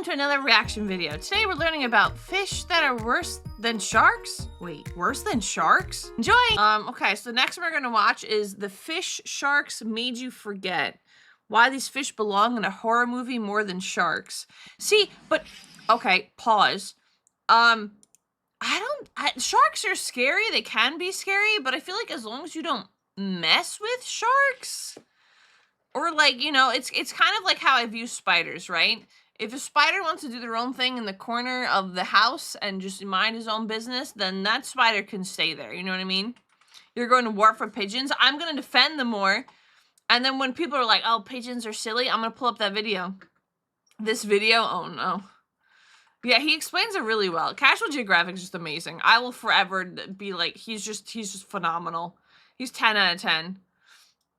welcome to another reaction video. Today we're learning about fish that are worse than sharks. Wait, worse than sharks? Enjoy! Okay, so the next one we're gonna watch is The Fish Sharks Made You Forget. Why these fish belong in a horror movie more than sharks. See, but, okay, pause. Sharks are scary, they can be scary, but I feel like as long as you don't mess with sharks, or like, you know, it's kind of like how I view spiders, right? If a spider wants to do their own thing in the corner of the house and just mind his own business, then that spider can stay there, you know what I mean? You're going to war for pigeons, I'm going to defend them more. And then when people are like, oh, pigeons are silly, I'm going to pull up that video. This video, oh no. Yeah, he explains it really well. Casual Geographic is just amazing. I will forever be like, he's just phenomenal. He's 10 out of 10.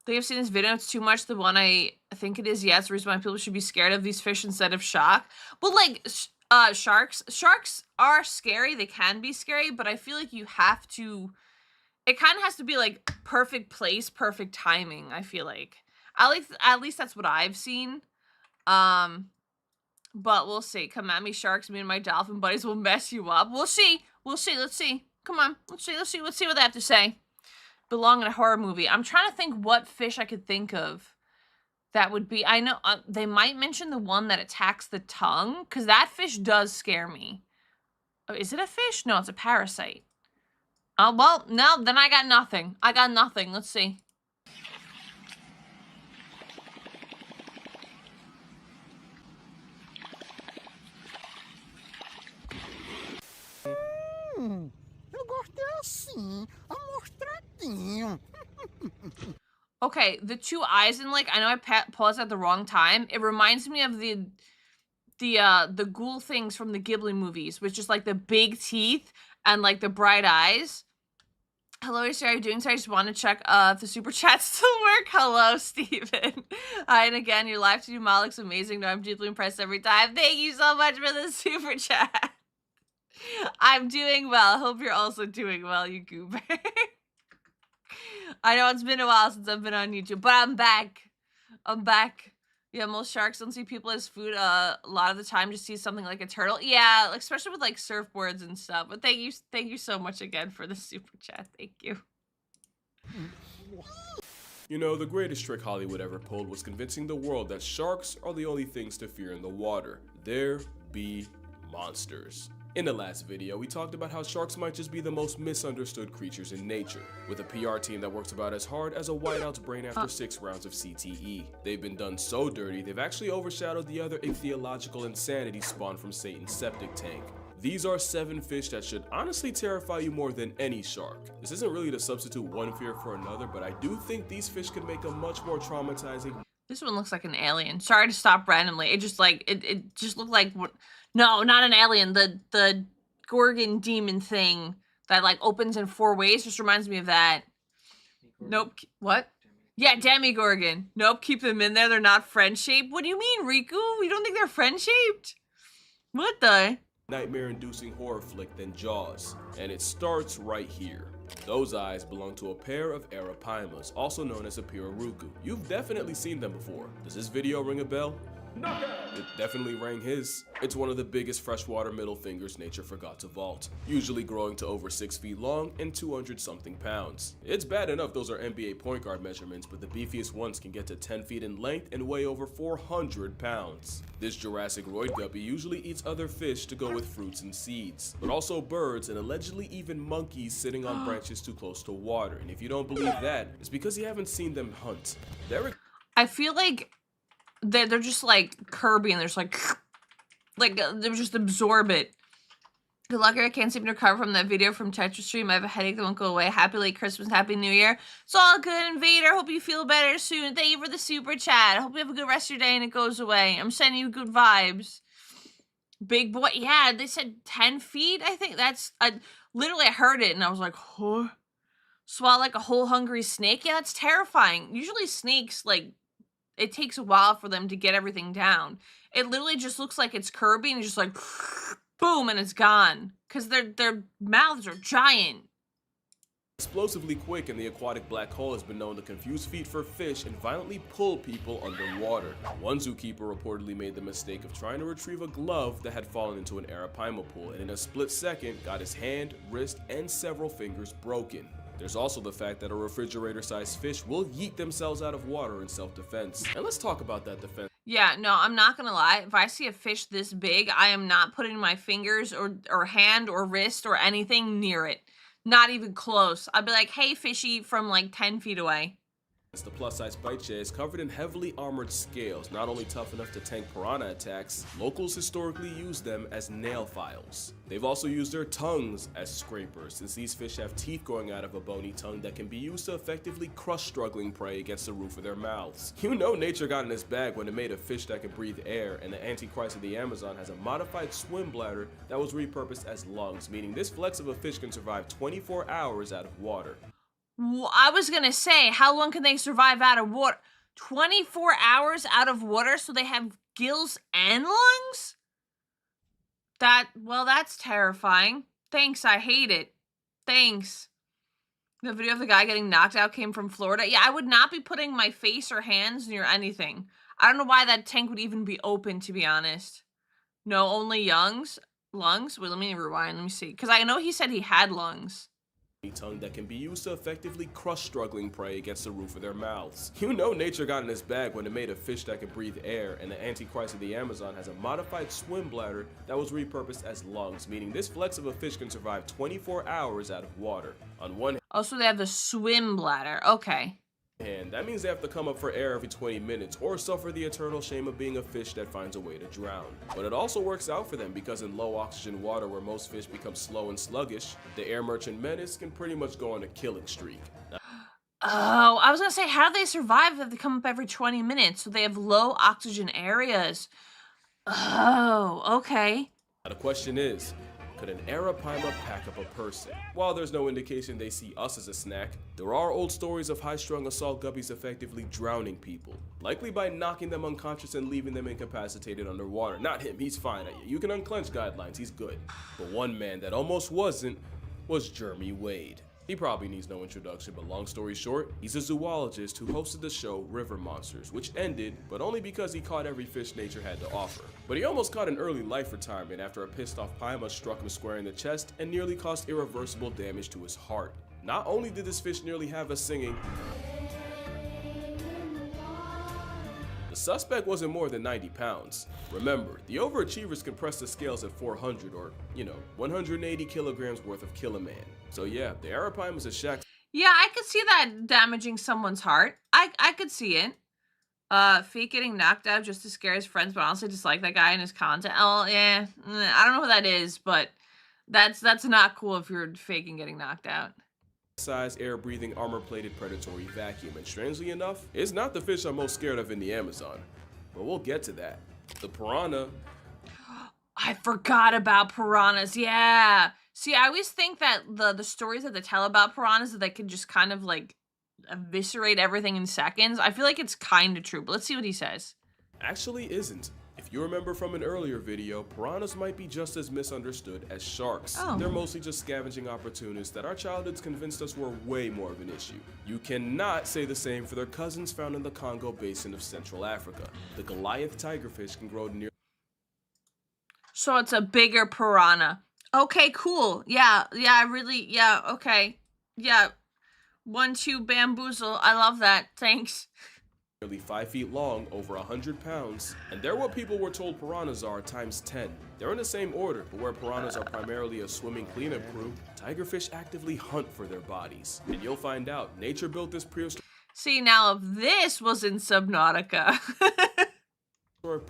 They have seen this video, it's too much. The one I think it is, yeah, it's the reason why people should be scared of these fish instead of shock. But like, sharks are scary, they can be scary, but I feel like you have to, it kind of has to be like perfect place, perfect timing, I feel like. At least that's what I've seen. But we'll see. Come at me, sharks, me and my dolphin buddies will mess you up. We'll see, let's see. Come on, let's see what they have to say. Belong in a horror movie. I'm trying to think what fish I could think of that would be. I know they might mention the one that attacks the tongue, because that fish does scare me. Oh, is it a fish? No, it's a parasite. Oh, well, no, then I got nothing. Let's see. Eu gostei assim, amostradinho. Okay, the two eyes and like, I know I paused at the wrong time. It reminds me of the ghoul things from the Ghibli movies, which is like the big teeth and like the bright eyes. Hello, sir, how are you doing? So I just want to check if the super chats still work. Hello, Steven. Hi, and again, your live to do model looks amazing. No, I'm deeply impressed every time. Thank you so much for the super chat. I'm doing well. I hope you're also doing well, you goober. I know it's been a while since I've been on YouTube, but I'm back. Yeah, most sharks don't see people as food. A lot of the time just see something like a turtle. Yeah, especially with like surfboards and stuff. But thank you so much again for the super chat. Thank you. You know, the greatest trick Hollywood ever pulled was convincing the world that sharks are the only things to fear in the water. There be monsters. In the last video, we talked about how sharks might just be the most misunderstood creatures in nature, with a PR team that works about as hard as a whiteout's brain after 6 rounds of CTE. They've been done so dirty, they've actually overshadowed the other ichthyological insanity spawned from Satan's septic tank. These are 7 fish that should honestly terrify you more than any shark. This isn't really to substitute one fear for another, but I do think these fish could make a much more traumatizing. This one looks like an alien. Sorry to stop randomly. It just like, it just looked like, no, not an alien. The Gorgon demon thing that like opens in 4 ways just reminds me of that. Nope. What? Yeah, Demigorgon. Nope, keep them in there. They're not friend-shaped. What do you mean, Riku? You don't think they're friend-shaped? What the? Nightmare-inducing horror flick than Jaws. And it starts right here. Those eyes belong to a pair of Arapaimas, also known as a pirarucu. You've definitely seen them before. Does this video ring a bell? It definitely rang his. It's one of the biggest freshwater middle fingers nature forgot to vault, usually growing to over 6 feet long and 200-something pounds. It's bad enough those are NBA point guard measurements, but the beefiest ones can get to 10 feet in length and weigh over 400 pounds. This Jurassic roid guppy usually eats other fish to go with fruits and seeds, but also birds and allegedly even monkeys sitting on branches too close to water. And if you don't believe that, it's because you haven't seen them hunt. I feel like they're just like Kirby and they're just like they just absorb it. Good luck, I can't seem to recover from that video from Tetris stream. I have a headache that won't go away. Happy late Christmas, Happy New Year. It's all good, Invader. Hope you feel better soon. Thank you for the super chat. I hope you have a good rest of your day and it goes away. I'm sending you good vibes. Big boy. Yeah, they said 10 feet, I think. That's, literally I heard it and I was like, huh? Swallow like a whole hungry snake? Yeah, that's terrifying. Usually snakes, like, it takes a while for them to get everything down. It literally just looks like it's Kirby and just like, boom, and it's gone. Because their mouths are giant. explosively quick, and the aquatic black hole has been known to confuse feet for fish and violently pull people underwater. One zookeeper reportedly made the mistake of trying to retrieve a glove that had fallen into an Arapaima pool, and in a split second got his hand, wrist, and several fingers broken. There's also the fact that a refrigerator-sized fish will yeet themselves out of water in self-defense. And let's talk about that defense. Yeah, no, I'm not gonna lie. If I see a fish this big, I am not putting my fingers or hand or wrist or anything near it. Not even close. I'd be like, hey, fishy, from like 10 feet away. The plus-size bite jet is covered in heavily armored scales, not only tough enough to tank piranha attacks, locals historically used them as nail files. They've also used their tongues as scrapers, since these fish have teeth growing out of a bony tongue that can be used to effectively crush struggling prey against the roof of their mouths. You know nature got in its bag when it made a fish that can breathe air, and the Antichrist of the Amazon has a modified swim bladder that was repurposed as lungs, meaning this flex of a fish can survive 24 hours out of water. I was gonna say, how long can they survive out of water? 24 hours out of water, so they have gills and lungs? Well, that's terrifying. Thanks, I hate it. Thanks. The video of the guy getting knocked out came from Florida. Yeah, I would not be putting my face or hands near anything. I don't know why that tank would even be open, to be honest. No, only lungs? Lungs? Wait, let me rewind, let me see. Because I know he said he had lungs. Tongue that can be used to effectively crush struggling prey against the roof of their mouths. You know nature got in its bag when it made a fish that can breathe air, and the Antichrist of the Amazon has a modified swim bladder that was repurposed as lungs, meaning this flex of a fish can survive 24 hours out of water. On one Oh, so they have the swim bladder. Okay. hand, that means they have to come up for air every 20 minutes or suffer the eternal shame of being a fish that finds a way to drown. But it also works out for them because in low oxygen water where most fish become slow and sluggish, the air merchant menace can pretty much go on a killing streak. Oh, I was gonna say, how do they survive if they come up every 20 minutes? So they have low oxygen areas. Oh, okay. Now the question is, could an Arapaima pack up a person? While there's no indication they see us as a snack, there are old stories of high-strung assault guppies effectively drowning people, likely by knocking them unconscious and leaving them incapacitated underwater. Not him, he's fine. You can unclench guidelines, he's good. But one man that almost wasn't was Jeremy Wade. He probably needs no introduction, but long story short, he's a zoologist who hosted the show River Monsters, which ended, but only because he caught every fish nature had to offer. But he almost caught an early life retirement after a pissed off Paima struck him square in the chest and nearly caused irreversible damage to his heart. Not only did this fish nearly have us singing, the suspect wasn't more than 90 pounds. Remember, the overachievers can press the scales at 400 or, 180 kilograms worth of kill a man. So yeah, the Arapaima's a shack. Yeah, I could see that damaging someone's heart. I could see it. Feet getting knocked out just to scare his friends, but honestly dislike that guy and his content. Oh, yeah, I don't know who that is, but that's not cool if you're faking getting knocked out. Size, air-breathing, armor-plated predatory vacuum, and strangely enough, it's not the fish I'm most scared of in the Amazon. But we'll get to that. The piranha. I forgot about piranhas, yeah. See, I always think that the stories that they tell about piranhas that they can just kind of like eviscerate everything in seconds. I feel like it's kind of true, but let's see what he says. Actually isn't. If you remember from an earlier video, piranhas might be just as misunderstood as sharks. Oh. They're mostly just scavenging opportunists that our childhoods convinced us were way more of an issue. You cannot say the same for their cousins found in the Congo basin of Central Africa. The Goliath Tigerfish can grow near. So it's a bigger piranha. Okay, cool. Yeah, okay. Yeah. 1-2 bamboozle. I love that. Thanks. Nearly 5 feet long, over 100 pounds, and they're what people were told piranhas are times 10. They're in the same order, but where piranhas are primarily a swimming cleanup crew, tigerfish actively hunt for their bodies. And you'll find out, nature built this prehistoric See, now if this was in Subnautica.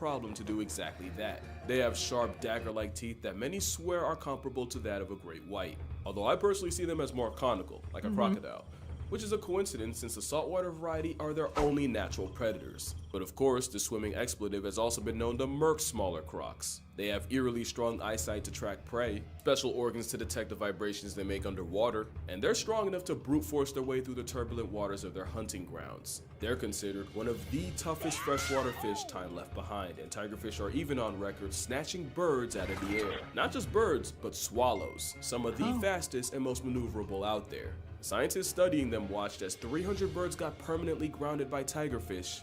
problem to do exactly that. They have sharp dagger-like teeth that many swear are comparable to that of a great white, although I personally see them as more conical, like a crocodile, which is a coincidence since the saltwater variety are their only natural predators. But of course, the swimming expletive has also been known to murk smaller crocs. They have eerily strong eyesight to track prey, special organs to detect the vibrations they make underwater, and they're strong enough to brute force their way through the turbulent waters of their hunting grounds. They're considered one of the toughest freshwater fish time left behind, and tigerfish are even on record snatching birds out of the air. Not just birds, but swallows, some of the fastest and most maneuverable out there. Scientists studying them watched as 300 birds got permanently grounded by tigerfish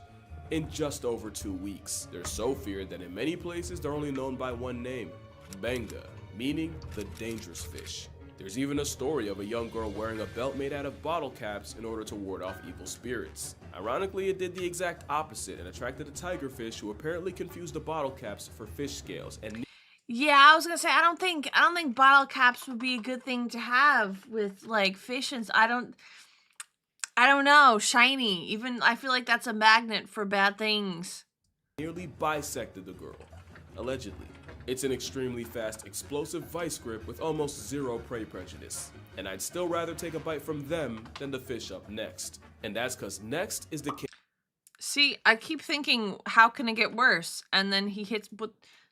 in just over 2 weeks. They're so feared that in many places they're only known by one name, Benga, meaning the dangerous fish. There's even a story of a young girl wearing a belt made out of bottle caps in order to ward off evil spirits. Ironically, it did the exact opposite and attracted a tigerfish who apparently confused the bottle caps for fish scales and Yeah, I was gonna say I don't think bottle caps would be a good thing to have with like fish and I don't know, shiny. Even I feel like that's a magnet for bad things. nearly bisected the girl, allegedly. It's an extremely fast, explosive vice grip with almost zero prey prejudice. And I'd still rather take a bite from them than the fish up next. And that's cause next is the See, I keep thinking, how can it get worse? And then he hits, but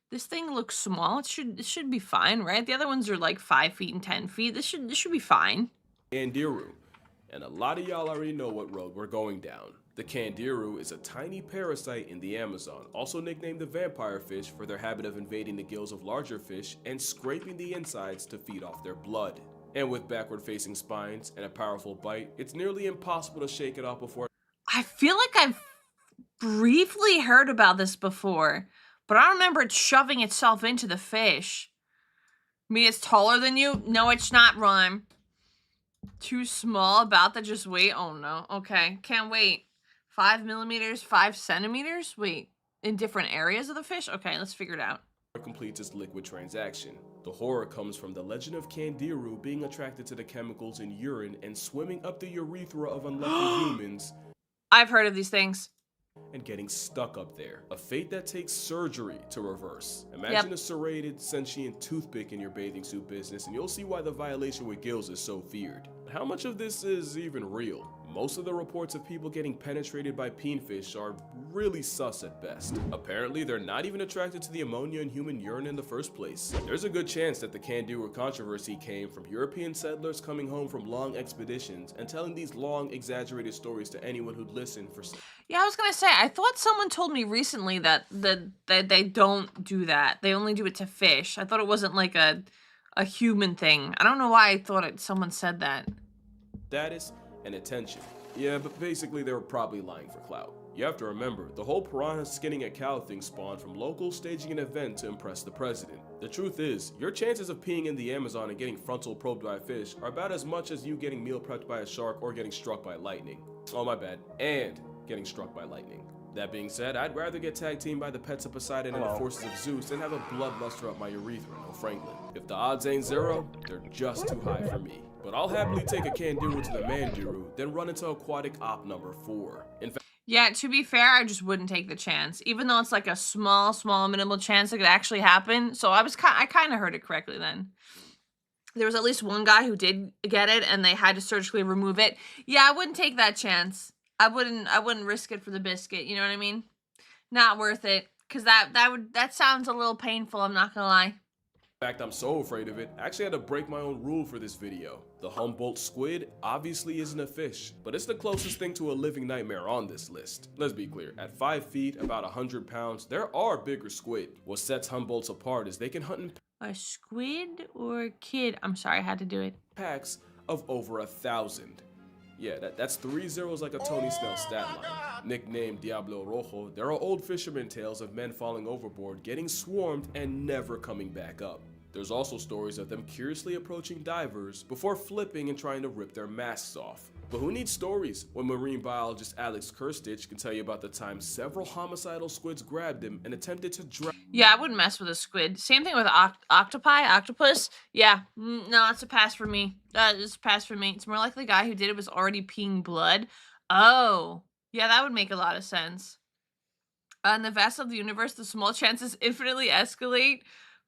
this thing looks small. It should be fine, right? The other ones are like 5 feet and 10 feet. This should be fine. Candiru. And a lot of y'all already know what road we're going down. The Candiru is a tiny parasite in the Amazon, also nicknamed the vampire fish for their habit of invading the gills of larger fish and scraping the insides to feed off their blood. And with backward-facing spines and a powerful bite, it's nearly impossible to shake it off before. I feel like I've briefly heard about this before, but I don't remember it shoving itself into the fish. I mean, it's taller than you? No, it's not, Rhyme. Too small, about to just wait. Oh no. Okay, can't wait. 5 millimeters, 5 centimeters? Wait, in different areas of the fish? Okay, let's figure it out. Completes its liquid transaction. The horror comes from the legend of Candiru being attracted to the chemicals in urine and swimming up the urethra of unlucky humans I've heard of these things. and getting stuck up there. A fate that takes surgery to reverse. Imagine a serrated, sentient toothpick in your bathing suit business and you'll see why the violation with gills is so feared. How much of this is even real? Most of the reports of people getting penetrated by peenfish are really sus at best. Apparently, they're not even attracted to the ammonia in human urine in the first place. There's a good chance that the Candiru controversy came from European settlers coming home from long expeditions and telling these long, exaggerated stories to anyone who'd listen for. Yeah, I was gonna say, I thought someone told me recently that they don't do that. They only do it to fish. I thought it wasn't like a human thing. I don't know why I thought someone said that. Status and attention. Yeah, but basically they were probably lying for clout. You have to remember, the whole piranha skinning a cow thing spawned from locals staging an event to impress the president. The truth is, your chances of peeing in the Amazon and getting frontal probed by a fish are about as much as you getting meal prepped by a shark or getting struck by lightning. Oh my bad, and getting struck by lightning. That being said, I'd rather get tag teamed by the pets of Poseidon and the forces of Zeus than have a bloodluster up my urethra, no Franklin. If the odds ain't zero, they're just too high for me. But I'll happily take a Candiru to the Mandiru, then run into aquatic op number 4. In fact, Yeah, to be fair, I just wouldn't take the chance, even though it's like a small, minimal chance it could actually happen. So I kind of heard it correctly then. There was at least one guy who did get it, and they had to surgically remove it. Yeah, I wouldn't take that chance. I wouldn't risk it for the biscuit. You know what I mean? Not worth it, because that sounds a little painful. I'm not gonna lie. In fact, I'm so afraid of it, I actually had to break my own rule for this video. The Humboldt Squid obviously isn't a fish, but it's the closest thing to a living nightmare on this list. Let's be clear, at 5 feet, about 100 pounds, there are bigger squid. What sets Humboldts apart is they can hunt in A squid or a kid? I'm sorry, I had to do it. packs of over 1,000. Yeah, that's 3 zeros like a Tony Snell stat line. Nicknamed Diablo Rojo, there are old fisherman tales of men falling overboard, getting swarmed, and never coming back up. There's also stories of them curiously approaching divers before flipping and trying to rip their masks off. But who needs stories when marine biologist Alex Kirstich can tell you about the time several homicidal squids grabbed him and attempted to drown? Yeah, I wouldn't mess with a squid. Same thing with octopus. Yeah, no, it's a pass for me. It's a pass for me. It's more like the guy who did it was already peeing blood. Oh, yeah, that would make a lot of sense. In the vast of the universe, the small chances infinitely escalate.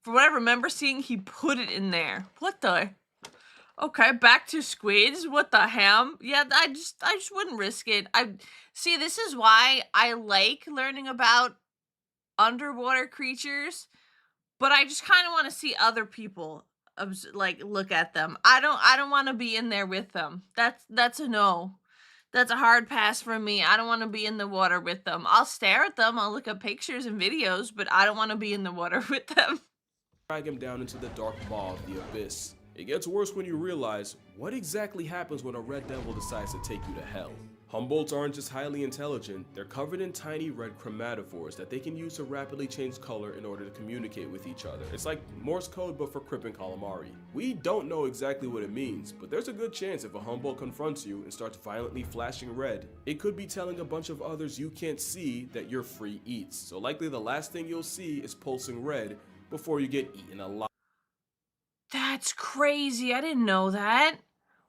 From what I remember seeing, he put it in there. What the? Okay, back to squids. What the ham? Yeah, I just wouldn't risk it. See, this is why I like learning about underwater creatures, but I just kind of want to see other people like look at them. I don't want to be in there with them. That's a no. That's a hard pass from me. I don't want to be in the water with them. I'll stare at them. I'll look at pictures and videos, but I don't want to be in the water with them. Drag him down into the dark maw of the abyss. It gets worse when you realize what exactly happens when a red devil decides to take you to hell. Humboldts aren't just highly intelligent, they're covered in tiny red chromatophores that they can use to rapidly change color in order to communicate with each other. It's like Morse code but for Crip and calamari. We don't know exactly what it means, but there's a good chance if a Humboldt confronts you and starts violently flashing red, it could be telling a bunch of others you can't see that you're free eats. So likely the last thing you'll see is pulsing red before you get eaten alive. That's crazy. I didn't know that.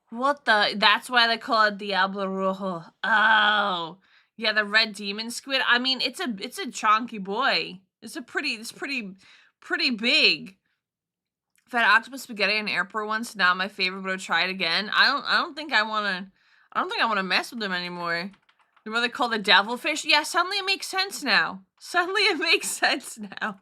What the? That's why they call it Diablo Rojo. Oh, yeah, the red demon squid. I mean, it's a chunky boy. It's pretty big. I've had octopus spaghetti in airport once. Not my favorite, but I'll try it again. I don't think I wanna mess with them anymore. The what they call the devilfish. Yeah, suddenly it makes sense now. Suddenly it makes sense now.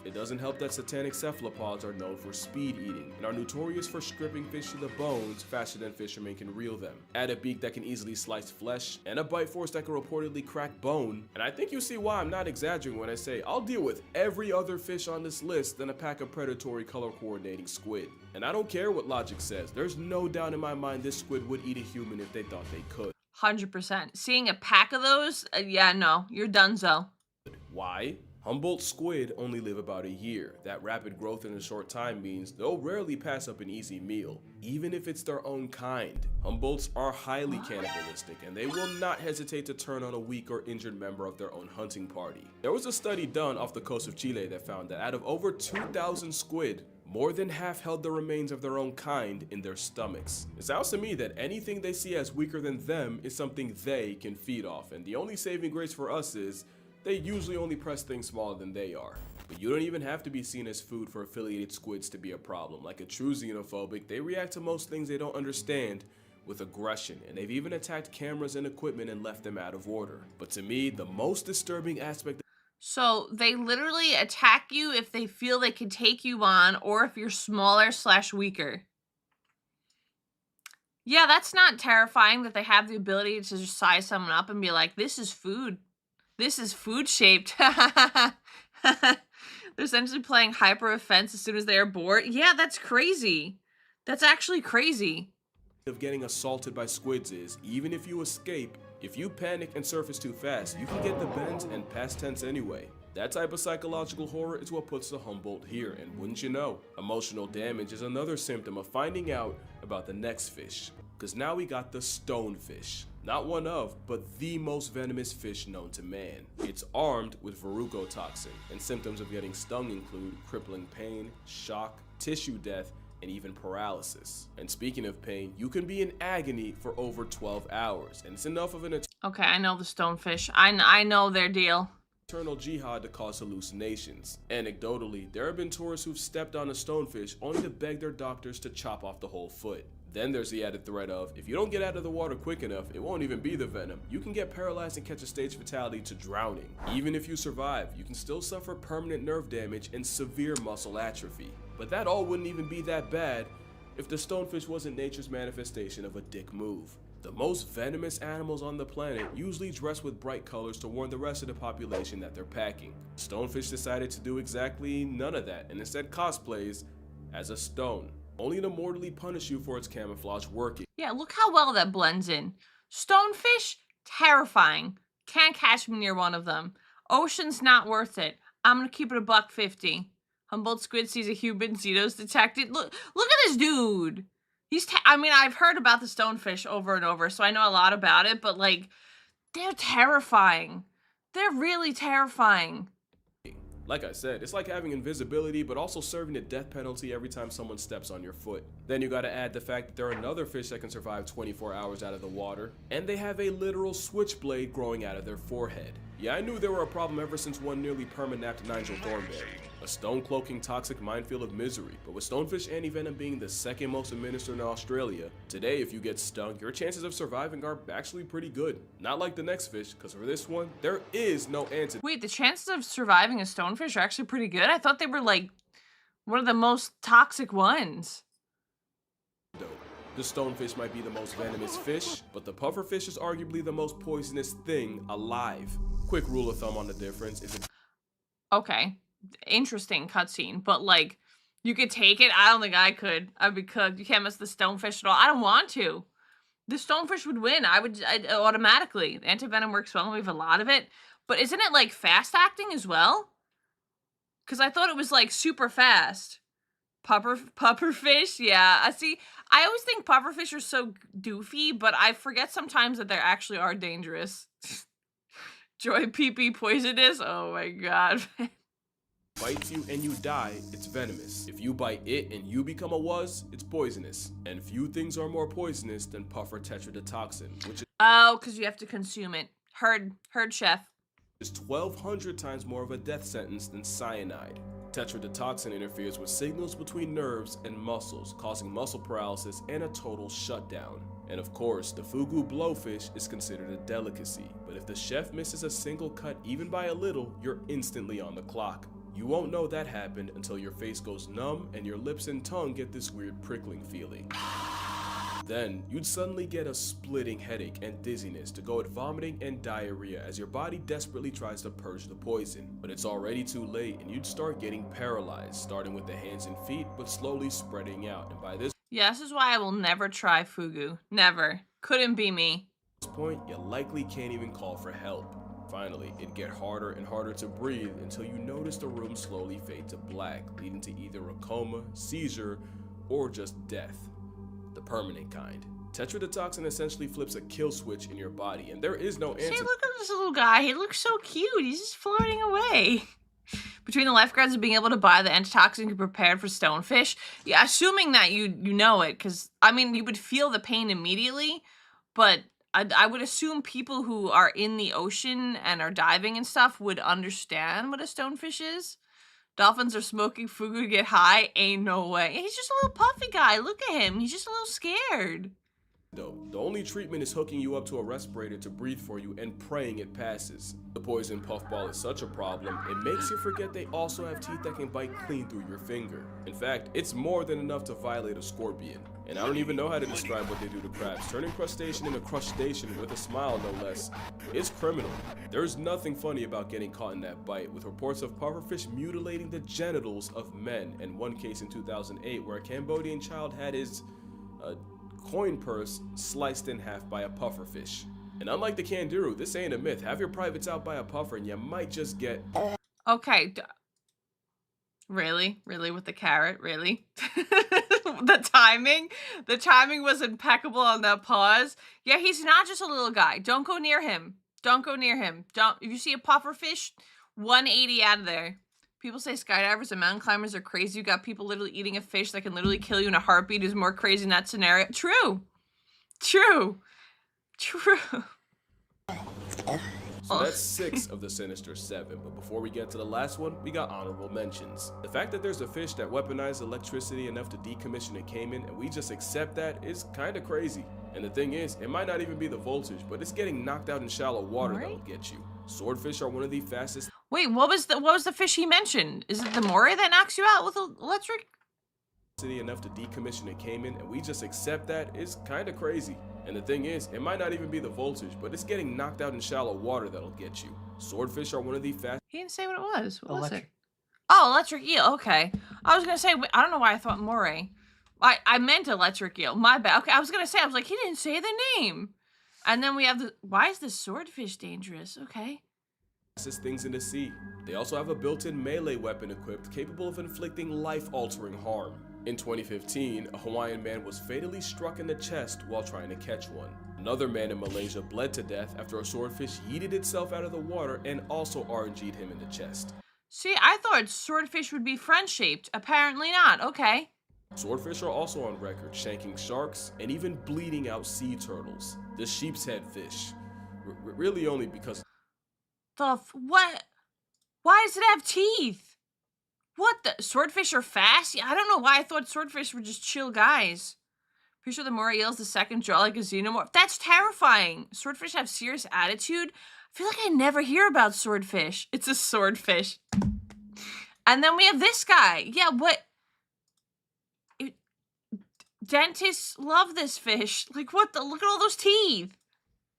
It doesn't help that satanic cephalopods are known for speed eating and are notorious for stripping fish to the bones faster than fishermen can reel them. Add a beak that can easily slice flesh and a bite force that can reportedly crack bone, and I think you see why I'm not exaggerating when I say I'll deal with every other fish on this list than a pack of predatory color coordinating squid. And I don't care what logic says, there's no doubt in my mind this squid would eat a human if they thought they could. 100%. Seeing a pack of those, yeah, no, you're donezo. Why? Humboldt squid only live about a year. That rapid growth in a short time means they'll rarely pass up an easy meal, even if it's their own kind. Humboldts are highly cannibalistic, and they will not hesitate to turn on a weak or injured member of their own hunting party. There was a study done off the coast of Chile that found that out of over 2,000 squid, more than half held the remains of their own kind in their stomachs. It sounds to me that anything they see as weaker than them is something they can feed off, and the only saving grace for us is they usually only press things smaller than they are. But you don't even have to be seen as food for affiliated squids to be a problem. Like a true xenophobic, they react to most things they don't understand with aggression, and they've even attacked cameras and equipment and left them out of order. But to me, the most disturbing aspect— So they literally attack you if they feel they can take you on, or if you're smaller / weaker. Yeah, that's not terrifying that they have the ability to just size someone up and be like, this is food. This is food shaped. They're essentially playing hyper offense as soon as they are bored. Yeah, that's crazy. That's actually crazy. of getting assaulted by squids is, even if you escape, if you panic and surface too fast, you can get the bends and past tense anyway. That type of psychological horror is what puts the Humboldt here, and wouldn't you know, emotional damage is another symptom of finding out about the next fish. Cause now we got the stonefish. Not one of, but the most venomous fish known to man. It's armed with verrucotoxin, and symptoms of getting stung include crippling pain, shock, tissue death, and even paralysis. And speaking of pain, you can be in agony for over 12 hours, and it's enough of an Okay, I know the stonefish. I know their deal. eternal jihad to cause hallucinations. Anecdotally, there have been tourists who've stepped on a stonefish only to beg their doctors to chop off the whole foot. Then there's the added threat of, if you don't get out of the water quick enough, it won't even be the venom. You can get paralyzed and catch a stage fatality to drowning. Even if you survive, you can still suffer permanent nerve damage and severe muscle atrophy. But that all wouldn't even be that bad if the stonefish wasn't nature's manifestation of a dick move. The most venomous animals on the planet usually dress with bright colors to warn the rest of the population that they're packing. Stonefish decided to do exactly none of that and instead cosplays as a stone, only to mortally punish you for its camouflage working. Yeah, look how well that blends in. Stonefish, terrifying. Can't catch me near one of them. Ocean's not worth it. I'm gonna keep it $1.50. Humboldt Squid sees a human, Zito's detected. Look at this dude. I mean, I've heard about the stonefish over and over, so I know a lot about it, but like, they're terrifying. They're really terrifying. Like I said, it's like having invisibility, but also serving the death penalty every time someone steps on your foot. Then you gotta add the fact that there are another fish that can survive 24 hours out of the water, and they have a literal switchblade growing out of their forehead. Yeah, I knew they were a problem ever since one nearly perma-napped Nigel Thornberry. A stone-cloaking toxic minefield of misery, but with stonefish antivenom being the second most administered in Australia, today if you get stung, your chances of surviving are actually pretty good. Not like the next fish, because for this one, there is no antidote. Wait, the chances of surviving a stonefish are actually pretty good? I thought they were like one of the most toxic ones. The stonefish might be the most venomous fish, but the pufferfish is arguably the most poisonous thing alive. Quick rule of thumb on the difference is Okay, interesting cutscene, but like, You could take it? I don't think I could. I'd be cooked. You can't mess with the stonefish at all. I don't want to. The stonefish would win. I'd automatically. Antivenom works well, and we have a lot of it. But isn't it, like, fast-acting as well? Because I thought it was, like, super fast. Pufferfish? Yeah. I see. I always think pufferfish are so doofy, but I forget sometimes that they actually are dangerous. Joy pee poisonous? Oh my god. Bites you and you die, it's venomous. If you bite it and you become a wuzz, it's poisonous. And few things are more poisonous than puffer tetrodotoxin, which Oh, because you have to consume it. Heard, chef. is 1,200 times more of a death sentence than cyanide. Tetrodotoxin interferes with signals between nerves and muscles, causing muscle paralysis and a total shutdown. And of course, the fugu blowfish is considered a delicacy, but if the chef misses a single cut even by a little, you're instantly on the clock. You won't know that happened until your face goes numb and your lips and tongue get this weird prickling feeling. Then, you'd suddenly get a splitting headache and dizziness to go at vomiting and diarrhea as your body desperately tries to purge the poison. But it's already too late and you'd start getting paralyzed, starting with the hands and feet, but slowly spreading out. And by this Yeah, this is why I will never try fugu. Never. Couldn't be me. point, you likely can't even call for help. Finally, it'd get harder and harder to breathe until you notice the room slowly fade to black, leading to either a coma, seizure, or just death. The permanent kind. Tetrodotoxin essentially flips a kill switch in your body, and there is no See, answer. look at this little guy. He looks so cute. He's just floating away. Between the lifeguards and being able to buy the antitoxin, you prepared for stonefish. Yeah, assuming that you know it, because, I mean, you would feel the pain immediately, but I would assume people who are in the ocean and are diving and stuff would understand what a stonefish is. Dolphins are smoking fugu to get high? Ain't no way. He's just a little puffy guy. Look at him. He's just a little scared. Though, the only treatment is hooking you up to a respirator to breathe for you and praying it passes. The poison puffball is such a problem, it makes you forget they also have teeth that can bite clean through your finger. In fact, it's more than enough to violate a scorpion. And I don't even know how to describe what they do to crabs. Turning crustacean into crustacean with a smile, no less. It's criminal. There's nothing funny about getting caught in that bite, with reports of pufferfish mutilating the genitals of men, and one case in 2008 where a Cambodian child had his coin purse sliced in half by a pufferfish. And unlike the Candiru, this ain't a myth. Have your privates out by a puffer and you might just get... Okay. Really? Really with the carrot? Really? The timing was impeccable on that pause. Yeah, he's not just a little guy. Don't go near him. Don't go near him. If you see a pufferfish, 180 out of there. People say skydivers and mountain climbers are crazy. You got people literally eating a fish that can literally kill you in a heartbeat who's more crazy in that scenario. True. So that's 6 of the sinister 7, but before we get to the last one, we got honorable mentions. The fact that there's a fish that weaponized electricity enough to decommission a caiman and we just accept that is kinda crazy. And the thing is, it might not even be the voltage, but it's getting knocked out in shallow water that'll get you. Swordfish are one of the fastest... Wait, what was the fish he mentioned? Is it the moray that knocks you out with electric? enough to decommission a caiman and we just accept that is kinda crazy. And the thing is, it might not even be the voltage, but it's getting knocked out in shallow water that'll get you. Swordfish are one of the fastest... He didn't say what it was. What was it? Oh, electric eel. Okay. I was gonna say, I don't know why I thought moray. I meant electric eel. My bad. Okay, I was like, he didn't say the name. And then we have the... Why is the swordfish dangerous? Okay. Fastest things in the sea. They also have a built-in melee weapon equipped capable of inflicting life-altering harm. In 2015, a Hawaiian man was fatally struck in the chest while trying to catch one. Another man in Malaysia bled to death after a swordfish yeeted itself out of the water and also RNG'd him in the chest. See, I thought swordfish would be friend-shaped. Apparently not. Okay. Swordfish are also on record shanking sharks and even bleeding out sea turtles. The sheep's head fish. Really only because... What? Why does it have teeth? What the? Swordfish are fast? Yeah, I don't know why I thought swordfish were just chill guys. Pretty sure the moray eel's the second jaw like a xenomorph. That's terrifying. Swordfish have serious attitude. I feel like I never hear about swordfish. It's a swordfish. And then we have this guy. Yeah, what? Dentists love this fish. Like, what the? Look at all those teeth.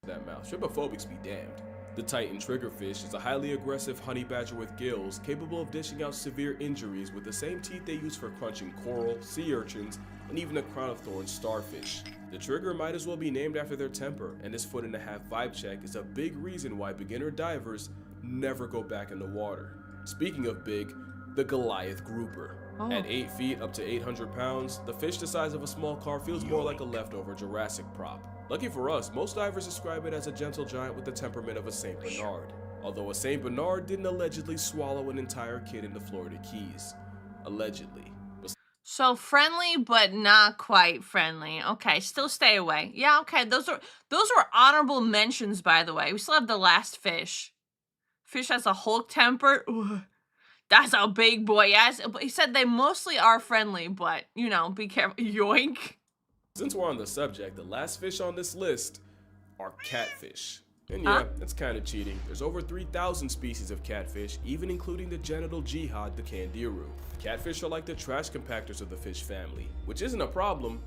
That mouth. Shrimpophobics be damned. The Titan triggerfish is a highly aggressive honey badger with gills capable of dishing out severe injuries with the same teeth they use for crunching coral, sea urchins, and even a crown of thorns starfish. The trigger might as well be named after their temper, and this 1.5-foot vibe check is a big reason why beginner divers never go back in the water. Speaking of big, the Goliath grouper. At 8 feet up to 800 pounds, the fish the size of a small car feels more like a leftover Jurassic prop. Lucky for us, most divers describe it as a gentle giant with the temperament of a St. Bernard. Although a St. Bernard didn't allegedly swallow an entire kid in the Florida Keys. Allegedly. So friendly, but not quite friendly. Okay, still stay away. Yeah, okay, those were honorable mentions, by the way. We still have the last fish. Fish has a Hulk temper. Ugh. That's a big boy. Yes, he said they mostly are friendly, but, you know, be careful. Yoink. Since we're on the subject, the last fish on this list are catfish. And yeah, that's kind of cheating. There's over 3,000 species of catfish, even including the genital jihad, the Candiru. Catfish are like the trash compactors of the fish family, which isn't a problem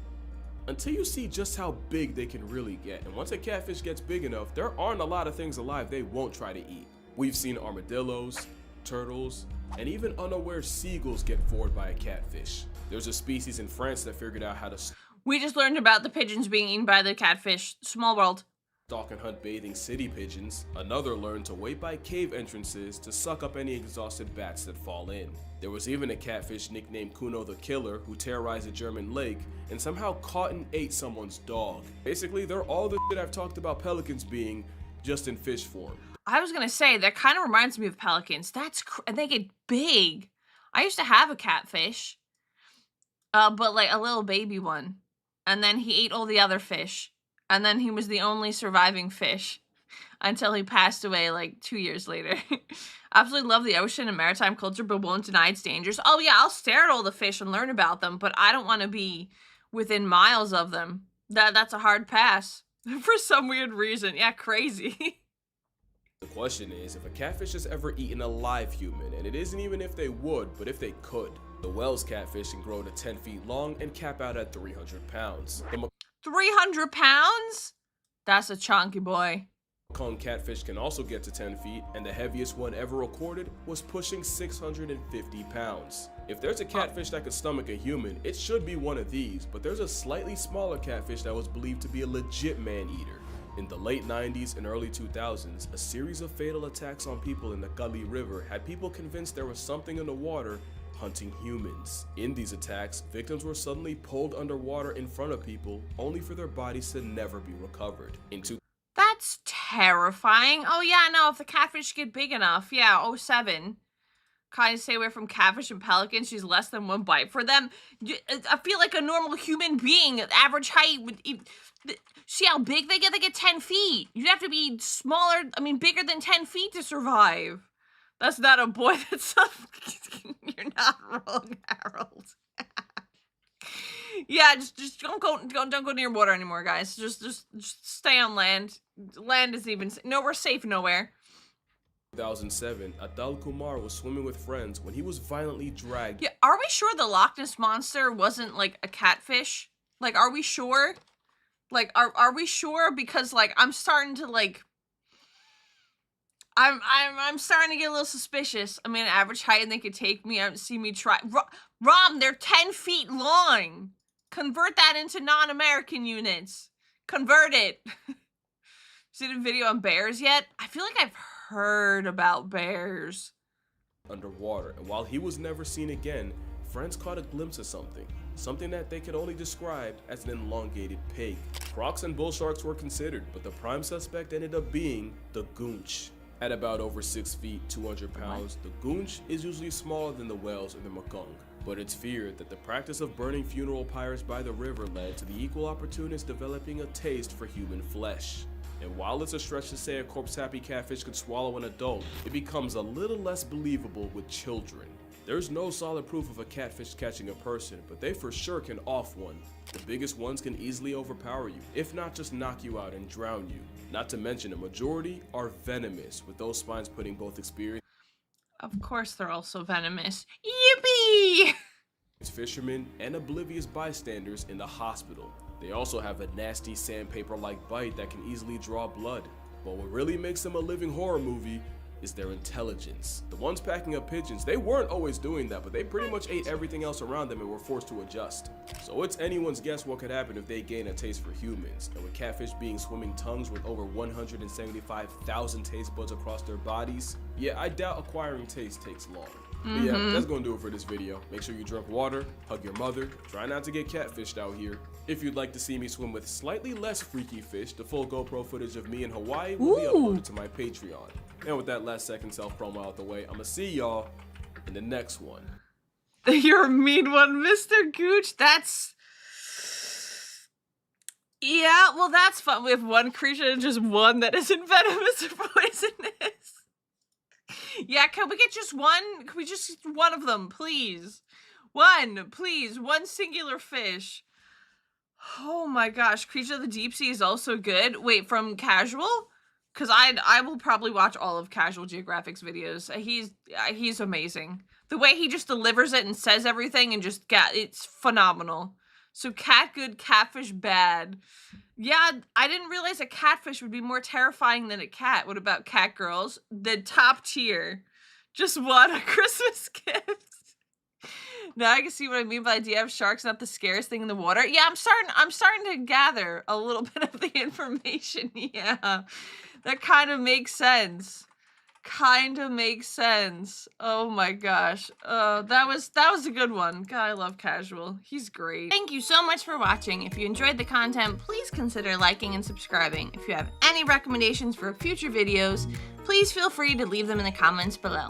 until you see just how big they can really get. And once a catfish gets big enough, there aren't a lot of things alive they won't try to eat. We've seen armadillos, turtles, and even unaware seagulls get bored by a catfish. There's a species in France that figured out how to We just learned about the pigeons being eaten by the catfish. Small world. stalk and hunt bathing city pigeons. Another learned to wait by cave entrances to suck up any exhausted bats that fall in. There was even a catfish nicknamed Kuno the Killer who terrorized a German lake and somehow caught and ate someone's dog. Basically, they're all the shit I've talked about pelicans being, just in fish form. I was gonna say, that kind of reminds me of pelicans. And they get big. I used to have a catfish, but like a little baby one. And then he ate all the other fish. And then he was the only surviving fish until he passed away like 2 years later. Absolutely love the ocean and maritime culture, but won't deny its dangers. Oh yeah, I'll stare at all the fish and learn about them, but I don't want to be within miles of them. That's a hard pass for some weird reason. Yeah, crazy. The question is, if a catfish has ever eaten a live human, and it isn't even if they would, but if they could. The Wells catfish can grow to 10 feet long and cap out at 300 pounds. The 300 pounds? That's a chunky boy. Mekong catfish can also get to 10 feet, and the heaviest one ever recorded was pushing 650 pounds. If there's a catfish that could stomach a human, it should be one of these, but there's a slightly smaller catfish that was believed to be a legit man-eater. In the late 90s and early 2000s, a series of fatal attacks on people in the Gully River had people convinced there was something in the water hunting humans. In these attacks, victims were suddenly pulled underwater in front of people, only for their bodies to never be recovered. That's terrifying. Oh yeah, no, if the catfish get big enough, yeah, 07. Kind of stay away from catfish and pelicans. She's less than one bite for them. I feel like a normal human being, average height, would see how big they get? They get 10 feet. You'd have to be smaller, bigger than 10 feet to survive. That's not a boy, that's a... You're not wrong, Harold. Yeah, just don't go near water anymore, guys. Just stay on land. Land is even... No, we're safe nowhere. 2007, Atal Kumar was swimming with friends when he was violently dragged. Yeah, are we sure the Loch Ness Monster wasn't, like, a catfish? Like, are we sure? Like, are we sure? Because, like, I'm starting to, like... I'm starting to get a little suspicious. Average height and they could take me out and see me try. Rom, they're 10 feet long. Convert that into non-American units. Convert it. See the video on bears yet? I feel like I've heard about bears. Underwater, and while he was never seen again, friends caught a glimpse of something that they could only describe as an elongated pig. Crocs and bull sharks were considered, but the prime suspect ended up being the goonch. At about over 6 feet, 200 pounds, the goonch is usually smaller than the whales or the Mekong, but it's feared that the practice of burning funeral pyres by the river led to the equal opportunists developing a taste for human flesh. And while it's a stretch to say a corpse-happy catfish could swallow an adult, it becomes a little less believable with children. There's no solid proof of a catfish catching a person, but they for sure can off one. The biggest ones can easily overpower you, if not just knock you out and drown you. Not to mention a majority are venomous, with those spines putting both experience. Of course they're also venomous. Yippee! Fishermen and oblivious bystanders in the hospital. They also have a nasty sandpaper-like bite that can easily draw blood. But what really makes them a living horror movie is their intelligence. The ones packing up pigeons, they weren't always doing that, but they pretty much ate everything else around them and were forced to adjust. So it's anyone's guess what could happen if they gain a taste for humans. And with catfish being swimming tongues with over 175,000 taste buds across their bodies, yeah, I doubt acquiring taste takes long. But yeah, that's gonna do it for this video. Make sure you drink water, hug your mother, try not to get catfished out here. If you'd like to see me swim with slightly less freaky fish, the full GoPro footage of me in Hawaii will be uploaded to my Patreon. And with that last second self-promo out the way, I'ma see y'all in the next one. You're a mean one, Mr. Gooch. That's... Yeah, well, that's fun. We have one creature and just one that isn't venomous or poisonous. Yeah, can we get just one? Can we just one of them, please? One, please. One singular fish. Oh my gosh, Creature of the Deep Sea is also good. Wait, from Casual? Because I will probably watch all of Casual Geographic's videos. He's amazing. The way he just delivers it and says everything and just it's phenomenal. So cat good, catfish bad. Yeah, I didn't realize a catfish would be more terrifying than a cat. What about cat girls? The top tier. Just what a Christmas gift. Now I can see what I mean by the idea of sharks not the scariest thing in the water. Yeah, I'm starting to gather a little bit of the information. Yeah. That kind of makes sense. Oh my gosh. That was a good one. God, I love Casual. He's great. Thank you so much for watching. If you enjoyed the content, please consider liking and subscribing. If you have any recommendations for future videos, please feel free to leave them in the comments below.